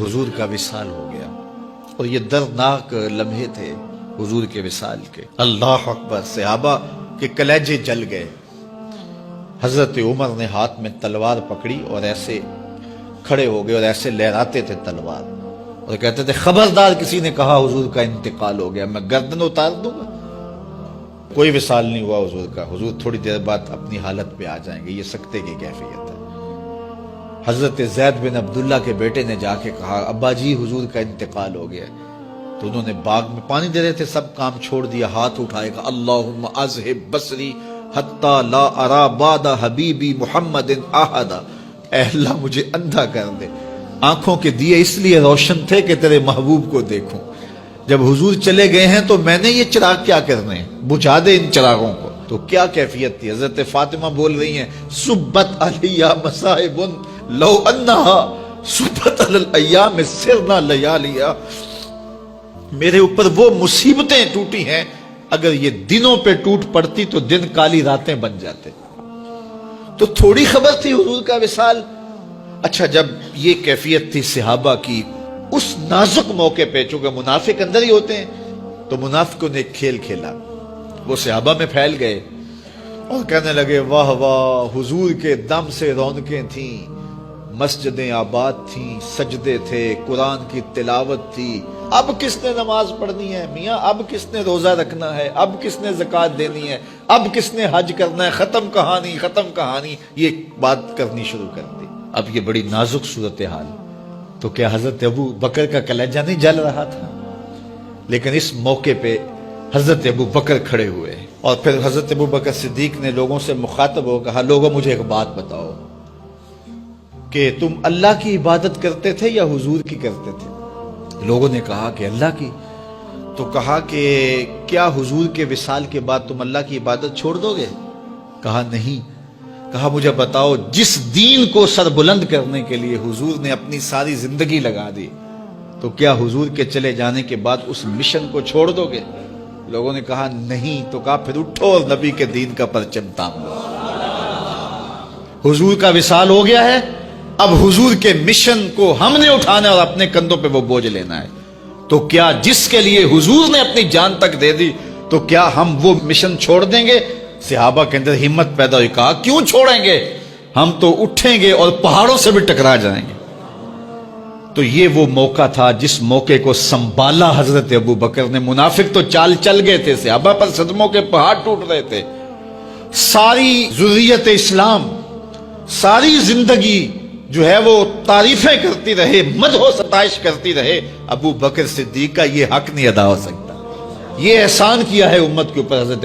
حضور کا وصال ہو گیا اور یہ دردناک لمحے تھے حضور کے وصال کے۔ اللہ اکبر، صحابہ کے کلیجے جل گئے۔ حضرت عمر نے ہاتھ میں تلوار پکڑی اور ایسے کھڑے ہو گئے اور ایسے لہراتے تھے تلوار اور کہتے تھے خبردار کسی نے کہا حضور کا انتقال ہو گیا میں گردن اتار دوں گا۔ کوئی وصال نہیں ہوا حضور کا، حضور تھوڑی دیر بعد اپنی حالت پہ آ جائیں گے۔ یہ سکتے کی کیفیت ہے۔ حضرت زید بن عبداللہ کے بیٹے نے جا کے کہا ابا جی حضور کا انتقال ہو گیا، تو انہوں نے باغ میں پانی دے رہے تھے، سب کام چھوڑ دیا، ہاتھ اٹھائے گا اللہم اذہب بصری حتی لا ارا بعد حبیبی محمد احدا، اے اللہ مجھے اندھا کر دے، آنکھوں کے دیے اس لیے روشن تھے کہ تیرے محبوب کو دیکھوں، جب حضور چلے گئے ہیں تو میں نے یہ چراغ کیا کرنے ہیں، بجھا دے ان چراغوں کو۔ تو کیا کیفیت تھی، حضرت فاطمہ بول رہی ہیں صبت علیہ مصائب لو انہا صبت علی الایام سرنا لیالیا، میرے اوپر وہ مصیبتیں ٹوٹی ہیں اگر یہ دنوں پہ ٹوٹ پڑتی تو دن کالی راتیں بن جاتے۔ تو تھوڑی خبر تھی حضور کا وصال۔ اچھا جب یہ کیفیت تھی صحابہ کی اس نازک موقع پہ، چونکہ منافق اندر ہی ہوتے ہیں، تو منافقوں نے ایک کھیل کھیلا، وہ صحابہ میں پھیل گئے اور کہنے لگے واہ واہ حضور کے دم سے رونقیں تھیں، مسجدیں آباد تھیں، سجدے تھے، قرآن کی تلاوت تھی، اب کس نے نماز پڑھنی ہے میاں، اب کس نے روزہ رکھنا ہے، اب کس نے زکوٰۃ دینی ہے، اب کس نے حج کرنا ہے، ختم کہانی ختم کہانی، یہ بات کرنی شروع کر دی۔ اب یہ بڑی نازک صورتحال، تو کیا حضرت ابو بکر کا کلیجہ نہیں جل رہا تھا؟ لیکن اس موقع پہ حضرت ابو بکر کھڑے ہوئے اور پھر حضرت ابو بکر صدیق نے لوگوں سے مخاطب ہو کہا لوگوں مجھے ایک بات بتاؤ کہ تم اللہ کی عبادت کرتے تھے یا حضور کی کرتے تھے؟ لوگوں نے کہا کہ اللہ کی۔ تو کہا کہ کیا حضور کے وصال کے بعد تم اللہ کی عبادت چھوڑ دو گے؟ کہا نہیں۔ کہا مجھے بتاؤ جس دین کو سر بلند کرنے کے لیے حضور نے اپنی ساری زندگی لگا دی، تو کیا حضور کے چلے جانے کے بعد اس مشن کو چھوڑ دو گے؟ لوگوں نے کہا نہیں۔ تو کہا پھر اٹھو اور نبی کے دین کا پرچم تام لو۔ حضور کا وصال ہو گیا ہے، اب حضور کے مشن کو ہم نے اٹھانا ہے اور اپنے کندھوں پہ وہ بوجھ لینا ہے۔ تو کیا جس کے لیے حضور نے اپنی جان تک دے دی، تو کیا ہم وہ مشن چھوڑ دیں گے؟ صحابہ کے اندر ہمت پیدا ہوئی، کہا کیوں چھوڑیں گے، ہم تو اٹھیں گے اور پہاڑوں سے بھی ٹکرا جائیں گے۔ تو یہ وہ موقع تھا جس موقع کو سنبھالا حضرت ابو بکر نے۔ منافق تو چال چل گئے تھے، صحابہ پر صدموں کے پہاڑ ٹوٹ رہے تھے، ساری ذریت اسلام ساری زندگی جو ہے وہ تعریفیں کرتی رہے، مدح و ستائش کرتی رہے، ابو بکر صدیق کا یہ حق نہیں ادا ہو سکتا۔ یہ احسان کیا ہے امت کے اوپر حضرت